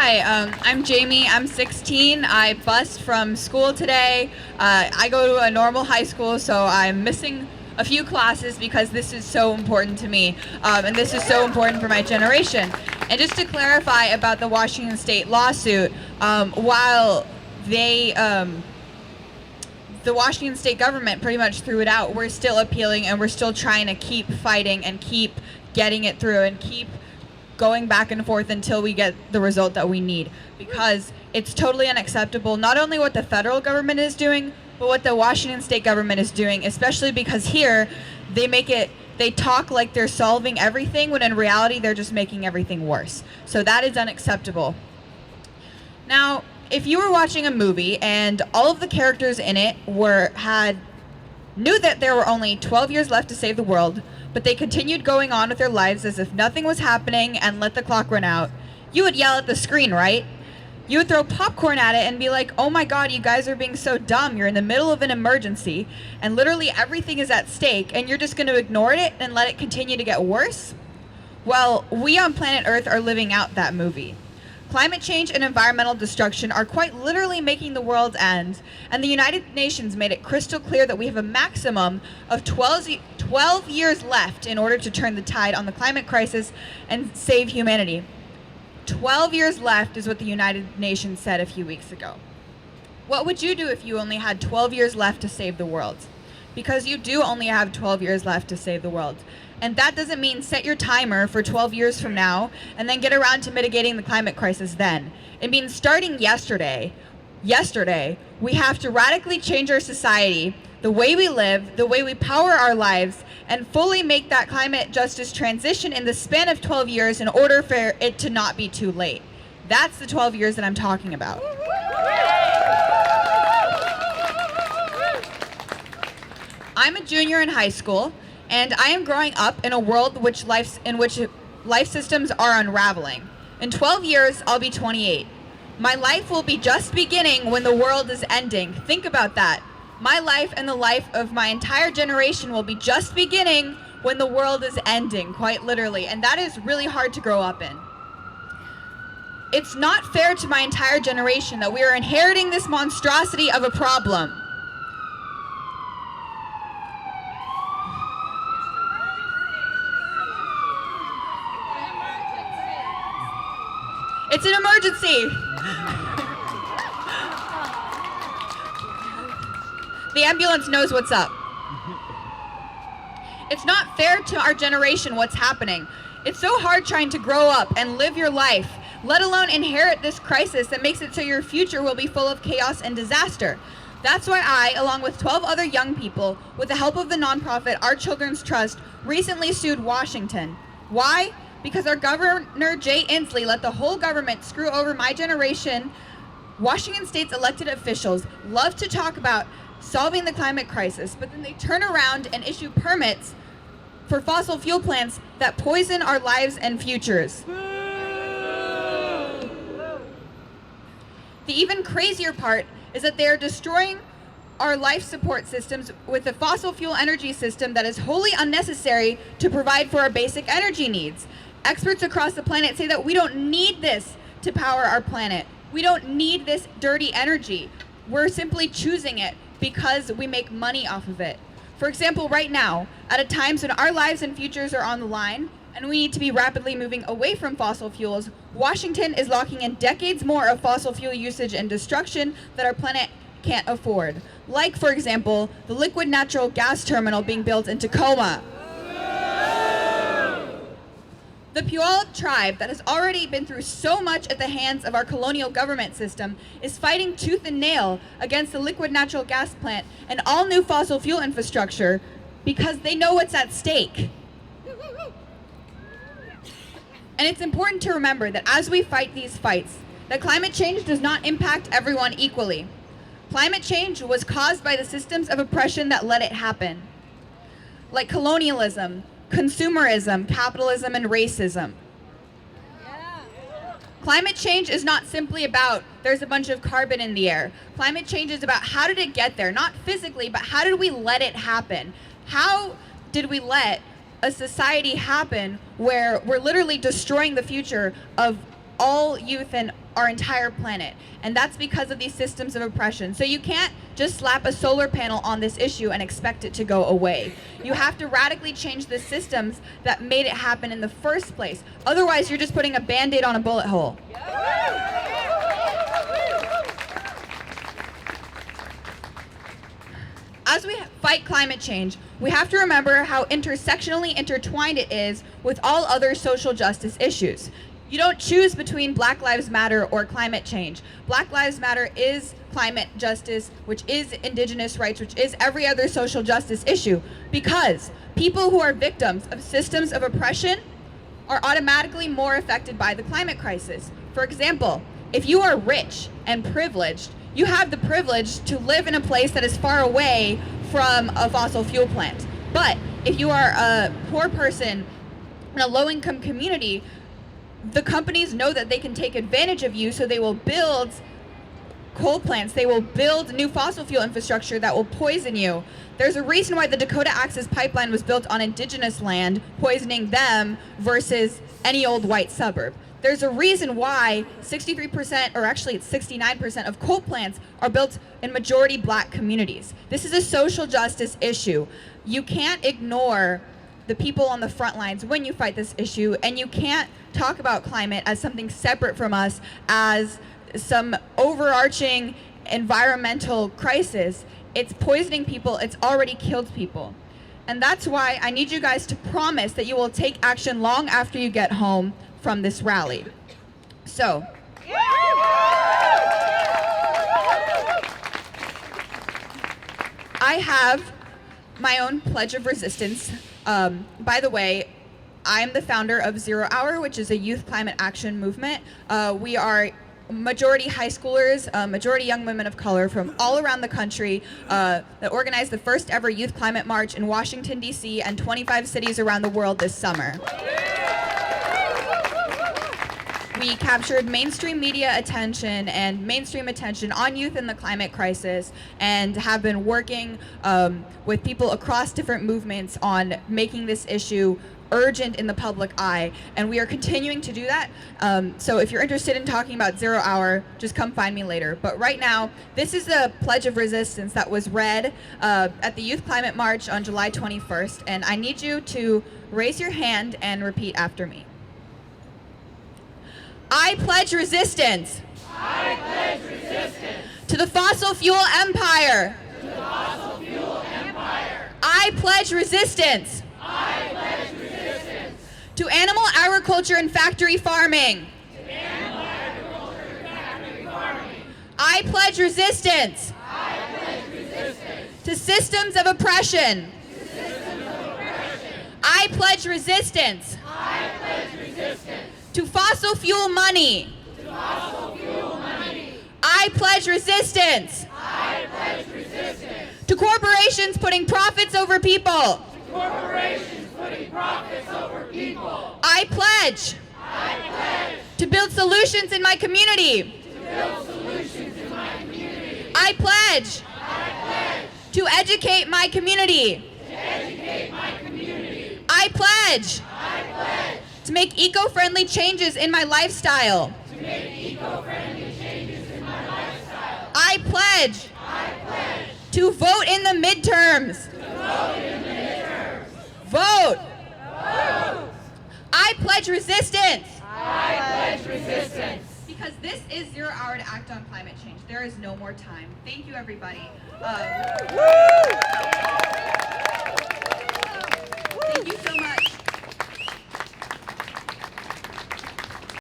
Hi, I'm Jamie. I'm 16. I bused from school today. I go to a normal high school, so I'm missing a few classes because this is so important to me, and this is so important for my generation. And just to clarify about the Washington State lawsuit, while the Washington State government pretty much threw it out, we're still appealing and we're still trying to keep fighting and keep getting it through and keep going back and forth until we get the result that we need, because it's totally unacceptable, not only what the federal government is doing, but what the Washington State government is doing, especially because here they talk like they're solving everything when in reality they're just making everything worse. So that is unacceptable. Now, if you were watching a movie and all of the characters in it knew that there were only 12 years left to save the world, but they continued going on with their lives as if nothing was happening and let the clock run out, you would yell at the screen, right? You would throw popcorn at it and be like, oh my god, you guys are being so dumb. You're in the middle of an emergency and literally everything is at stake and you're just going to ignore it and let it continue to get worse? Well, we on planet Earth are living out that movie. Climate change and environmental destruction are quite literally making the world end, and the United Nations made it crystal clear that we have a maximum of 12 years left in order to turn the tide on the climate crisis and save humanity. 12 years left is what the United Nations said a few weeks ago. What would you do if you only had 12 years left to save the world? Because you do only have 12 years left to save the world. And that doesn't mean set your timer for 12 years from now and then get around to mitigating the climate crisis then. It means starting yesterday, we have to radically change our society, the way we live, the way we power our lives, and fully make that climate justice transition in the span of 12 years in order for it to not be too late. That's the 12 years that I'm talking about. I'm a junior in high school, and I am growing up in a world in which life systems are unraveling. In 12 years, I'll be 28. My life will be just beginning when the world is ending. Think about that. My life and the life of my entire generation will be just beginning when the world is ending, quite literally, and that is really hard to grow up in. It's not fair to my entire generation that we are inheriting this monstrosity of a problem. It's an emergency. The ambulance knows what's up. It's not fair to our generation what's happening. It's so hard trying to grow up and live your life, let alone inherit this crisis that makes it so your future will be full of chaos and disaster. That's why I, along with 12 other young people, with the help of the nonprofit Our Children's Trust, recently sued Washington. Why? Because our Governor Jay Inslee let the whole government screw over my generation. Washington State's elected officials love to talk about solving the climate crisis, but then they turn around and issue permits for fossil fuel plants that poison our lives and futures. The even crazier part is that they are destroying our life support systems with a fossil fuel energy system that is wholly unnecessary to provide for our basic energy needs. Experts across the planet say that we don't need this to power our planet. We don't need this dirty energy. We're simply choosing it because we make money off of it. For example, right now, at a time when our lives and futures are on the line and we need to be rapidly moving away from fossil fuels, Washington is locking in decades more of fossil fuel usage and destruction that our planet can't afford. Like, for example, the liquid natural gas terminal being built in Tacoma. The Puyallup tribe, that has already been through so much at the hands of our colonial government system, is fighting tooth and nail against the liquid natural gas plant and all new fossil fuel infrastructure because they know what's at stake. And it's important to remember that as we fight these fights, that climate change does not impact everyone equally. Climate change was caused by the systems of oppression that let it happen, like colonialism, consumerism, capitalism, and racism. Climate change is not simply about there's a bunch of carbon in the air. Climate change is about how did it get there? Not physically, but how did we let it happen? How did we let a society happen where we're literally destroying the future of all youth and our entire planet. And that's because of these systems of oppression. So you can't just slap a solar panel on this issue and expect it to go away. You have to radically change the systems that made it happen in the first place. Otherwise, you're just putting a Band-Aid on a bullet hole. As we fight climate change, we have to remember how intersectionally intertwined it is with all other social justice issues. You don't choose between Black Lives Matter or climate change. Black Lives Matter is climate justice, which is indigenous rights, which is every other social justice issue, because people who are victims of systems of oppression are automatically more affected by the climate crisis. For example, if you are rich and privileged, you have the privilege to live in a place that is far away from a fossil fuel plant. But if you are a poor person in a low-income community, the companies know that they can take advantage of you, so they will build coal plants, they will build new fossil fuel infrastructure that will poison you. There's a reason why the Dakota Access Pipeline was built on indigenous land, poisoning them versus any old white suburb. There's a reason why 63%, or actually it's 69% of coal plants are built in majority Black communities. This is a social justice issue. You can't ignore the people on the front lines when you fight this issue, and you can't talk about climate as something separate from us, as some overarching environmental crisis. It's poisoning people, it's already killed people. And that's why I need you guys to promise that you will take action long after you get home from this rally. So, I have my own Pledge of Resistance. By the way, I'm the founder of 0 Hour, which is a youth climate action movement. We are majority high schoolers, majority young women of color from all around the country that organized the first ever youth climate march in Washington, D.C. and 25 cities around the world this summer. We captured mainstream media attention and mainstream attention on youth in the climate crisis, and have been working with people across different movements on making this issue urgent in the public eye, and we are continuing to do that. So if you're interested in talking about 0 Hour, just come find me later. But right now, this is the Pledge of Resistance that was read at the Youth Climate March on July 21st, and I need you to raise your hand and repeat after me. I pledge resistance. I pledge resistance To the fossil fuel empire. to the fossil fuel empire. I pledge resistance. I pledge resistance To animal agriculture and factory farming. to animal agriculture and factory farming. I pledge resistance I pledge resistance to systems of oppression. to systems of oppression. I pledge resistance I pledge resistance to fossil fuel money. to fossil fuel money. I pledge resistance I pledge resistance to corporations putting profits over people. to corporations putting profits over people. I pledge I pledge to build solutions in my community. to build solutions in my community. I pledge I pledge to educate my community. to educate my community. I pledge I pledge to make eco-friendly changes in my lifestyle. to make eco-friendly changes in my lifestyle. I pledge I pledge to vote in the midterms. to vote in the midterms. Vote. Vote. I pledge resistance. I pledge resistance. Because this is 0 Hour to act on climate change. There is no more time. Thank you, everybody.